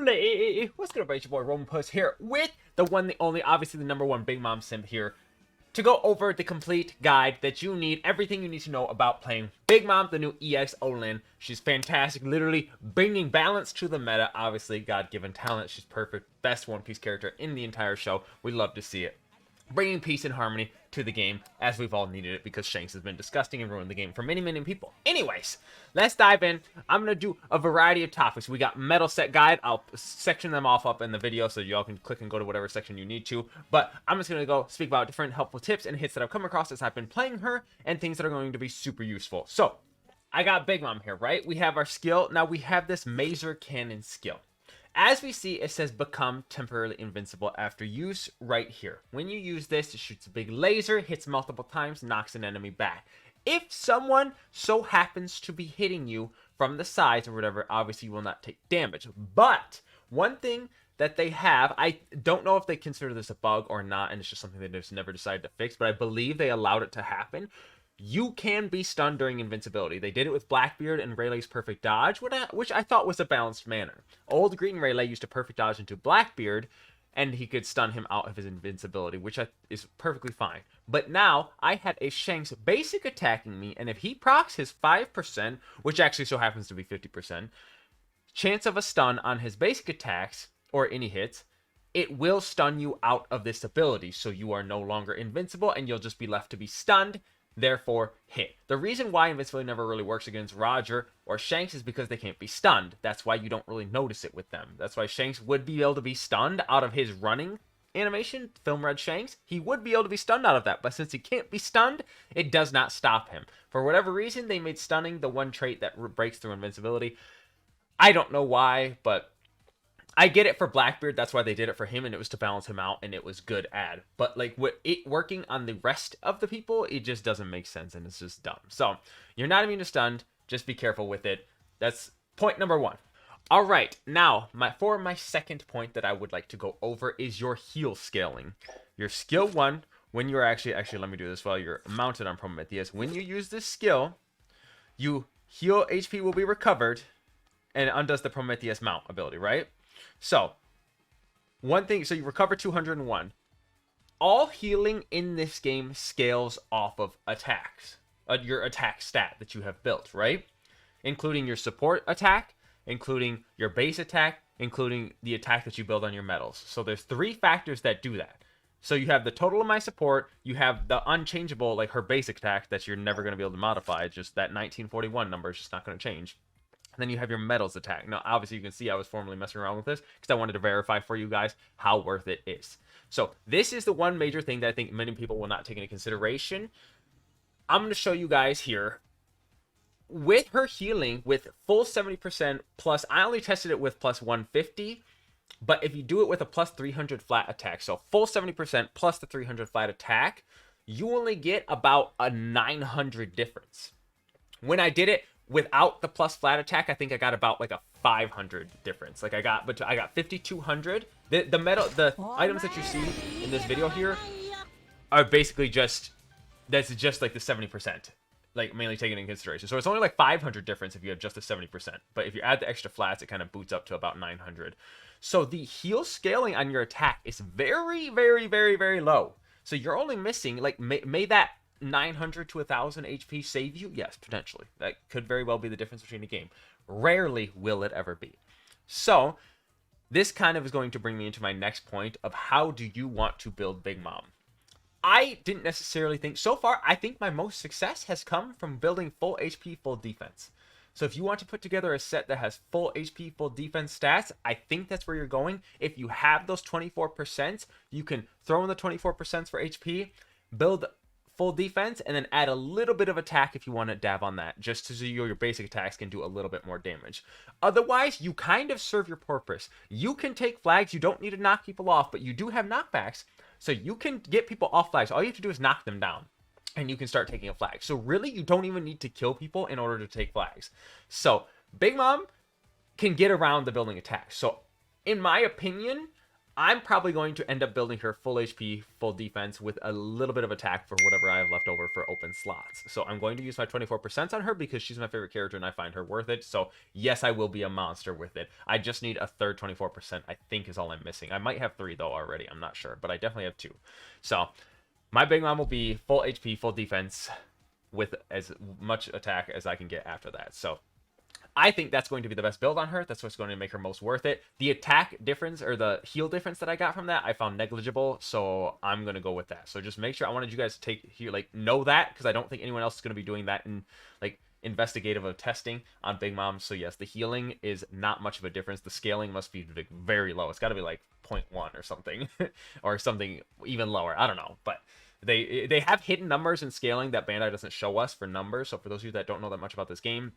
family! What's good, everybody? It's your boy Romanpuss here with the one, the only, obviously the number one Big Mom simp here to go over the complete guide that you need, everything you need to know about playing Big Mom, the new EX Olin. She's fantastic, literally bringing balance to the meta. Obviously, God-given talent. She's perfect, best One Piece character in the entire show. We love to see it. Bringing peace and harmony to the game, as we've all needed it, because Shanks has been disgusting and ruined the game for many, many people. Anyways, let's dive in. I'm going to do a variety of topics. We got metal set guide. I'll section them off up in the video so y'all can click and go to whatever section you need to. But I'm just going to go speak about different helpful tips and hits that I've come across as I've been playing her, and things that are going to be super useful. So, I got Big Mom here, right? We have our skill. Now, we have this Maser Cannon skill. As we see, it says become temporarily invincible after use right here. When you use this, it shoots a big laser, hits multiple times, knocks an enemy back. If someone so happens to be hitting you from the sides or whatever, obviously you will not take damage. But one thing that they have, I don't know if they consider this a bug or not, and it's just something they just never decided to fix, but I believe they allowed it to happen. You can be stunned during invincibility. They did it with Blackbeard and Rayleigh's perfect dodge, which I thought was a balanced manner. Old Green Rayleigh used a perfect dodge into Blackbeard, and he could stun him out of his invincibility, which is perfectly fine. But now, I had a Shanks basic attacking me, and if he procs his 5%, which actually so happens to be 50%, chance of a stun on his basic attacks, or any hits, it will stun you out of this ability, so you are no longer invincible, and you'll just be left to be stunned, therefore hit. The reason why invincibility never really works against Roger or Shanks is because they can't be stunned. That's why you don't really notice it with them. That's why Shanks would be able to be stunned out of his running animation, Film Red Shanks. He would be able to be stunned out of that, but since he can't be stunned, it does not stop him. For whatever reason, they made stunning the one trait that breaks through invincibility. I don't know why, but I get it for Blackbeard. That's why they did it for him, and it was to balance him out, and it was good ad. But like with it working on the rest of the people, it just doesn't make sense, and it's just dumb. So you're not immune to stunned. Just be careful with it. That's point number one. All right, now for my second point that I would like to go over is your heal scaling. Your skill 1, when you're actually let me do this while you're mounted on Prometheus. When you use this skill, you heal HP will be recovered, and it undoes the Prometheus mount ability, right? So, one thing, so you recover 201. All healing in this game scales off of attacks. Your attack stat that you have built, right? Including your support attack, including your base attack, including the attack that you build on your medals. So there's 3 factors that do that. So you have the total of my support, you have the unchangeable, like her basic attack that you're never going to be able to modify. It's just that 1941 number is just not going to change. Then you have your medals attack. Now, obviously, you can see I was formally messing around with this because I wanted to verify for you guys how worth it is. So this is the one major thing that I think many people will not take into consideration. I'm going to show you guys here. With her healing, with full 70% plus, I only tested it with plus 150. But if you do it with a plus 300 flat attack, so full 70% plus the 300 flat attack, you only get about a 900 difference. When I did it without the plus flat attack, I think I got about like a 500 difference. Like I got 5,200. The items that you see in this video here are basically that's just like the 70%, like mainly taken into consideration. So it's only like 500 difference if you have just the 70%. But if you add the extra flats, it kind of boots up to about 900. So the heal scaling on your attack is very, very, very, very low. So you're only missing, like, may that 900 to 1,000 HP save you? Yes, potentially. That could very well be the difference between the game. Rarely will it ever be. So, this kind of is going to bring me into my next point of how do you want to build Big Mom. I didn't necessarily think, so far, I think my most success has come from building full HP, full defense. So if you want to put together a set that has full HP, full defense stats, I think that's where you're going. If you have those 24%, you can throw in the 24% for HP, build full defense, and then add a little bit of attack if you want to dab on that, just so your basic attacks can do a little bit more damage. Otherwise, you kind of serve your purpose. You can take flags, you don't need to knock people off, but you do have knockbacks, so you can get people off flags. All you have to do is knock them down, and you can start taking a flag. So really, you don't even need to kill people in order to take flags. So Big Mom can get around the building attack. So in my opinion, I'm probably going to end up building her full HP, full defense with a little bit of attack for whatever I have left over for open slots. So I'm going to use my 24% on her because she's my favorite character and I find her worth it. So yes, I will be a monster with it. I just need a third 24%, I think, is all I'm missing. I might have 3 though already, I'm not sure, but I definitely have 2. So my Big Mom will be full HP, full defense, with as much attack as I can get after that. So I think that's going to be the best build on her. That's what's going to make her most worth it. The attack difference or the heal difference that I got from that, I found negligible, so I'm going to go with that. So just make sure, I wanted you guys to take here, like, know that, because I don't think anyone else is going to be doing that in, like, investigative of testing on Big Mom. So yes, the healing is not much of a difference. The scaling must be very low. It's got to be like 0.1 or something, or something even lower. I don't know, but they have hidden numbers in scaling that Bandai doesn't show us for numbers. So for those of you that don't know that much about this game,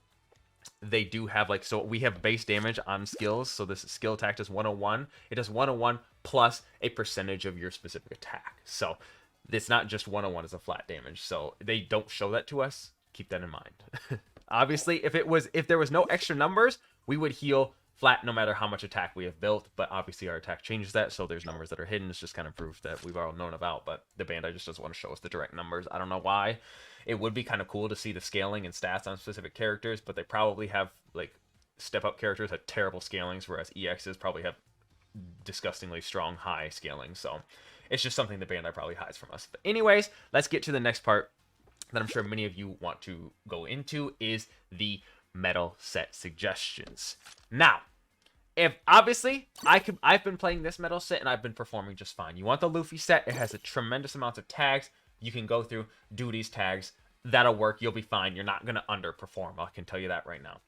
they do have, like, so we have base damage on skills. So this skill attack does 101. It does 101 plus a percentage of your specific attack. So it's not just 101 as a flat damage. So they don't show that to us. Keep that in mind. Obviously, if there was no extra numbers, we would heal flat no matter how much attack we have built. But obviously our attack changes that, so there's numbers that are hidden. It's just kind of proof that we've all known about. But the Bandai just doesn't want to show us the direct numbers. I don't know why. It would be kind of cool to see the scaling and stats on specific characters, but they probably have, like, step-up characters have terrible scalings, whereas EXs probably have disgustingly strong high scaling. So it's just something the Bandai probably hides from us. But anyways, let's get to the next part that I'm sure many of you want to go into, is the medal set suggestions. Now, if obviously I've been playing this medal set and I've been performing just fine. You want the Luffy set? It has a tremendous amount of tags. You can go through, do these tags. That'll work. You'll be fine. You're not gonna underperform. I can tell you that right now.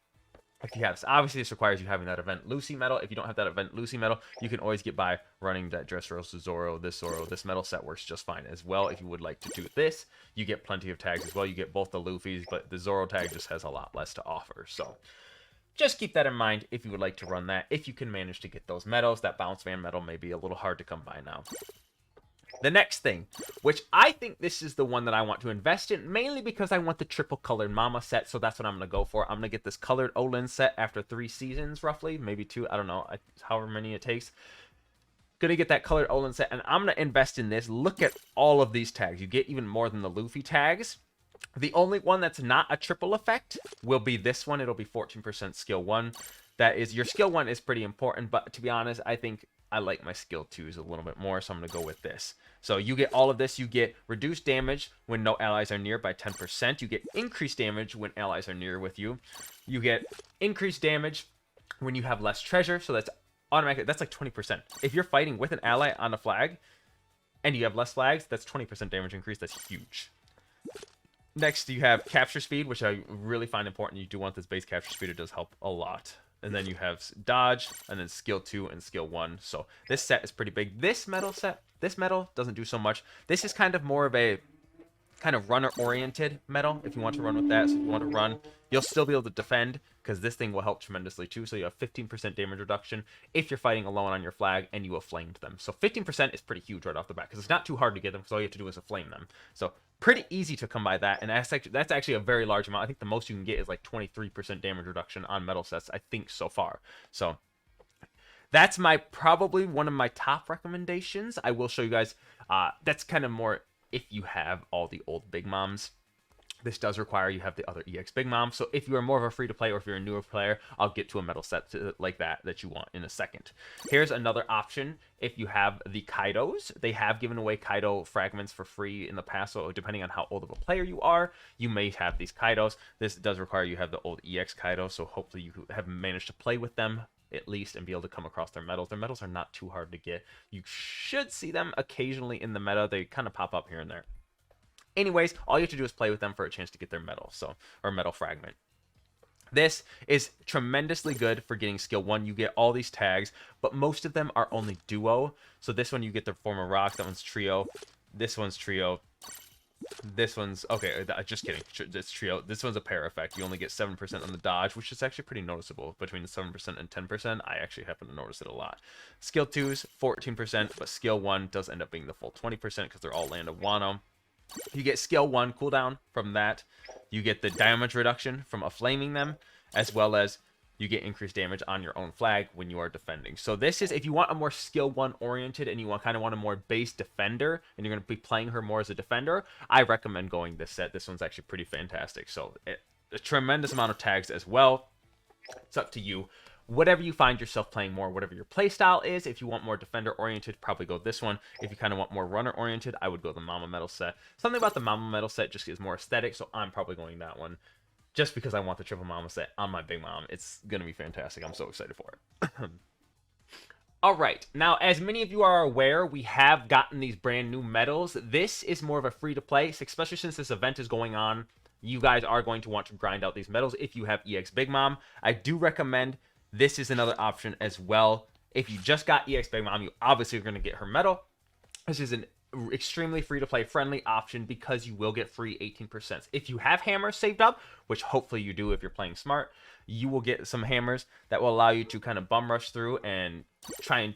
If you have this, obviously this requires you having that event Lucy medal. If you don't have that event Lucy medal, you can always get by running that Dressrosa Zoro. This medal set works just fine as well. If you would like to do this, you get plenty of tags as well. You get both the Luffy's, but the Zoro tag just has a lot less to offer. So just keep that in mind if you would like to run that. If you can manage to get those medals, that Bounce Van medal may be a little hard to come by now. The next thing, which I think this is the one that I want to invest in, mainly because I want the triple colored Mama set, so that's what I'm going to go for. I'm going to get this colored Olin set after 3 seasons, roughly, maybe 2, I don't know, however many it takes. Going to get that colored Olin set, and I'm going to invest in this. Look at all of these tags. You get even more than the Luffy tags. The only one that's not a triple effect will be this one. It'll be 14% skill 1. That is, your skill 1 is pretty important, but to be honest, I think I like my skill 2s a little bit more, so I'm going to go with this. So you get all of this. You get reduced damage when no allies are near by 10%. You get increased damage when allies are near with you. You get increased damage when you have less treasure, so that's automatically, that's like 20%. If you're fighting with an ally on a flag and you have less flags, that's 20% damage increase. That's huge. Next, you have capture speed, which I really find important. You do want this base capture speed. It does help a lot. And then you have dodge, and then skill 2 and skill 1. So this set is pretty big. This medal set, this medal doesn't do so much. This is kind of more of a kind of runner-oriented medal, if you want to run with that. So if you want to run, you'll still be able to defend, because this thing will help tremendously too. So you have 15% damage reduction if you're fighting alone on your flag and you have flamed them. So 15% is pretty huge right off the bat, because it's not too hard to get them, because all you have to do is flame them. So pretty easy to come by that, and that's actually a very large amount. I think the most you can get is like 23% damage reduction on medal sets, I think, so far. So that's probably one of my top recommendations. I will show you guys. That's kind of more if you have all the old Big Moms. This does require you have the other EX Big Mom. So if you are more of a free-to-play or if you're a newer player, I'll get to a medal set like that you want in a second. Here's another option. If you have the Kaidos, they have given away Kaido fragments for free in the past. So depending on how old of a player you are, you may have these Kaidos. This does require you have the old EX Kaido. So hopefully you have managed to play with them at least and be able to come across their medals. Their medals are not too hard to get. You should see them occasionally in the meta. They kind of pop up here and there. Anyways, all you have to do is play with them for a chance to get their medal, or medal fragment. This is tremendously good for getting skill 1. You get all these tags, but most of them are only duo. So this one you get the form of rock. That one's trio. This one's trio. This one's okay. Just kidding. It's trio. This one's a pair effect. You only get 7% on the dodge, which is actually pretty noticeable. Between 7% and 10%, I actually happen to notice it a lot. Skill 2's 14%, but skill 1 does end up being the full 20% because they're all land of Wano. You get skill 1 cooldown from that. You get the damage reduction from flaming them, as well as you get increased damage on your own flag when you are defending. So this is, if you want a more skill 1 oriented and you kind of want a more base defender and you're going to be playing her more as a defender, I recommend going this set. This one's actually pretty fantastic. So a tremendous amount of tags as well. It's up to you. Whatever you find yourself playing more, whatever your playstyle is. If you want more defender-oriented, probably go this one. If you kind of want more runner-oriented, I would go the Mama Metal set. Something about the Mama Metal set just is more aesthetic, so I'm probably going that one. Just because I want the triple Mama set on my Big Mom. It's going to be fantastic. I'm so excited for it. Alright, now as many of you are aware, we have gotten these brand new medals. This is more of a free-to-play, especially since this event is going on. You guys are going to want to grind out these medals if you have EX Big Mom. I do recommend this is another option as well. If you just got EX Big Mom, you obviously are going to get her medal. This is an extremely free-to-play friendly option because you will get free 18%. If you have hammers saved up, which hopefully you do if you're playing smart, you will get some hammers that will allow you to kind of bum rush through and try and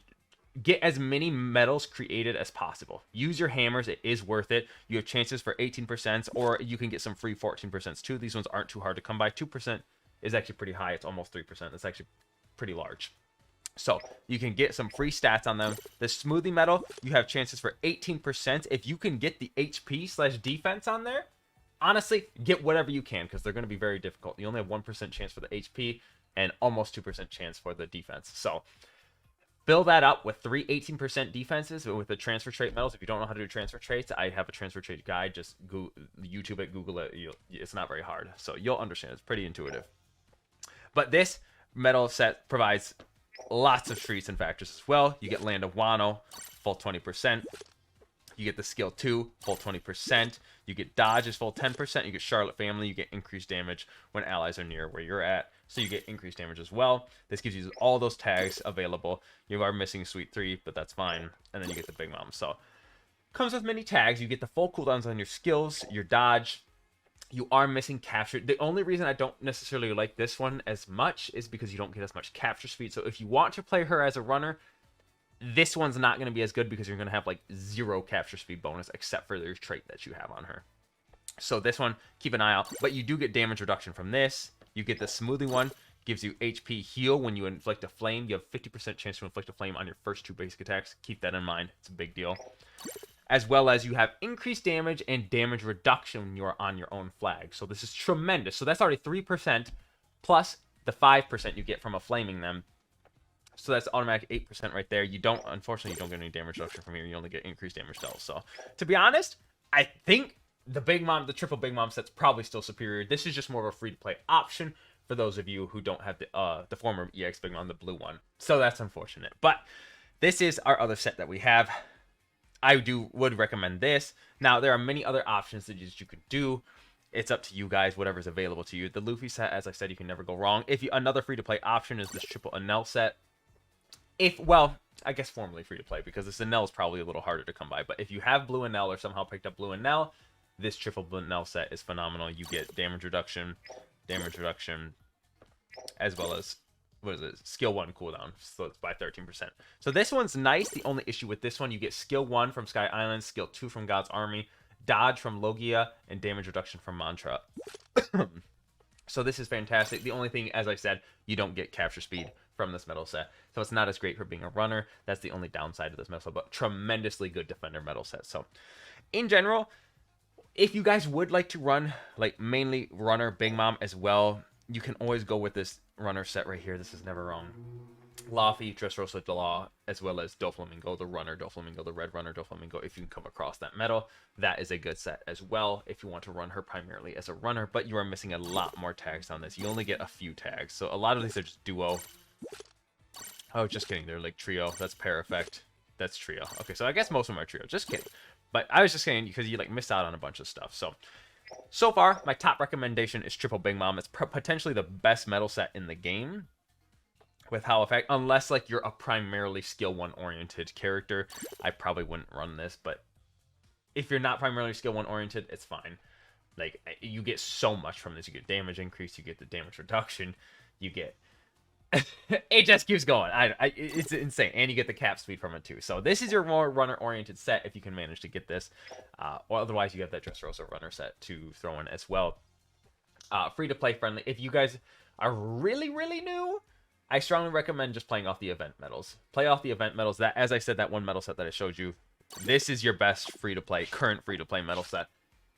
get as many medals created as possible. Use your hammers. It is worth it. You have chances for 18%, or you can get some free 14% too. These ones aren't too hard to come by. 2% is actually pretty high. It's almost 3%. That's actually pretty large. So you can get some free stats on them. The smoothie medal, you have chances for 18%. If you can get the HP/defense on there, honestly, get whatever you can because they're going to be very difficult. You only have 1% chance for the HP and almost 2% chance for the defense. So fill that up with 3 18% defenses with the transfer trait medals. If you don't know how to do transfer traits, I have a transfer trait guide. Just YouTube it, Google it. It's not very hard. So you'll understand. It's pretty intuitive. But this medal set provides lots of treats and factors as well. You get Land of Wano, full 20%. You get the skill 2, full 20%. You get dodges, full 10%. You get Charlotte Family. You get increased damage when allies are near where you're at. So you get increased damage as well. This gives you all those tags available. You are missing Sweet 3, but that's fine. And then you get the Big Mom. So comes with many tags. You get the full cooldowns on your skills, your dodge. You are missing capture. The only reason I don't necessarily like this one as much is because you don't get as much capture speed. So if you want to play her as a runner, this one's not going to be as good because you're going to have like 0 capture speed bonus except for their trait that you have on her. So this one, keep an eye out. But you do get damage reduction from this. You get the smoothie one. Gives you HP heal when you inflict a flame. You have 50% chance to inflict a flame on your first 2 basic attacks. Keep that in mind. It's a big deal. As well as you have increased damage and damage reduction when you are on your own flag. So this is tremendous. So that's already 3% plus the 5% you get from a flaming them. So that's automatic 8% right there. You don't, unfortunately, you don't get any damage reduction from here. You only get increased damage dealt. So to be honest, I think the Big Mom, the triple Big Mom set's probably still superior. This is just more of a free-to-play option for those of you who don't have the former EX Big Mom, the blue one. So that's unfortunate. But this is our other set that we have. I would recommend this. Now, there are many other options that you could do. It's up to you guys, whatever's available to you. The Luffy set, as I said, you can never go wrong. Another free-to-play option is this triple Enel set. Well, I guess formerly free-to-play, because this Enel is probably a little harder to come by. But if you have blue Enel or somehow picked up blue Enel, this triple Enel set is phenomenal. You get damage reduction, as well as skill 1 cooldown, so it's by 13%. So this one's nice. The only issue with this one, you get skill 1 from Sky Island, skill 2 from God's Army, dodge from Logia, and damage reduction from Mantra. So this is fantastic. The only thing, as I said, you don't get capture speed from this medal set, so it's not as great for being a runner. That's the only downside of this medal set, but tremendously good defender medal set. So in general, if you guys would like to run like mainly runner Big Mom as well, you can always go with this runner set right here. This is never wrong. Laufey, Dressrosa, Delaw, as well as Doflamingo, the runner, Doflamingo, the red runner, Doflamingo. If you can come across that medal, that is a good set as well if you want to run her primarily as a runner, but you are missing a lot more tags on this. You only get a few tags, so a lot of these are just duo. Oh, just kidding. They're like trio. That's pair effect. That's trio. Okay, so I guess most of them are trio. Just kidding. But I was just saying because you like missed out on a bunch of stuff. So far, my top recommendation is Triple Big Mom. It's potentially the best medal set in the game with how effect, unless like you're a primarily skill 1 oriented character, I probably wouldn't run this. But if you're not primarily skill 1 oriented, it's fine. Like you get so much from this. You get damage increase, you get the damage reduction, you get it just keeps going. It's insane, and you get the cap speed from it too. So this is your more runner-oriented set if you can manage to get this, or otherwise you have that Dressrosa runner set to throw in as well. free to play friendly. If you guys are really, really new, I strongly recommend just playing off the event medals. Play off the event medals. That, as I said, that one medal set that I showed you, this is your best current free to play medal set.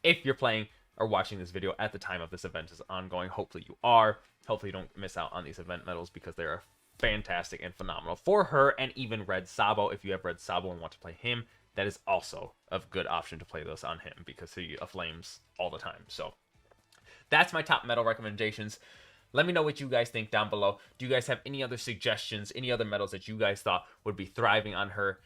If you're playing or watching this video at the time of this event is ongoing, hopefully you are. Hopefully you don't miss out on these event medals because they are fantastic and phenomenal for her, and even Red Sabo. If you have Red Sabo and want to play him, that is also a good option to play those on him because he flames all the time. So that's my top medal recommendations. Let me know what you guys think down below. Do you guys have any other suggestions, any other medals that you guys thought would be thriving on her?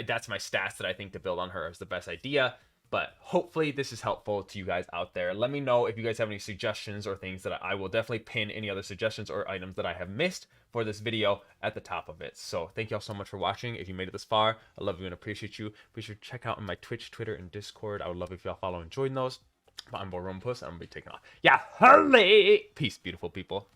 That's my stats that I think to build on her is the best idea. But hopefully this is helpful to you guys out there. Let me know if you guys have any suggestions or things that I will definitely pin any other suggestions or items that I have missed for this video at the top of it. So thank you all so much for watching. If you made it this far, I love you and appreciate you. Be sure to check out my Twitch, Twitter, and Discord. I would love if y'all follow and join those. But I'm Romanpuss. I'm going to be taking off. Yeah, hurry! Peace, beautiful people.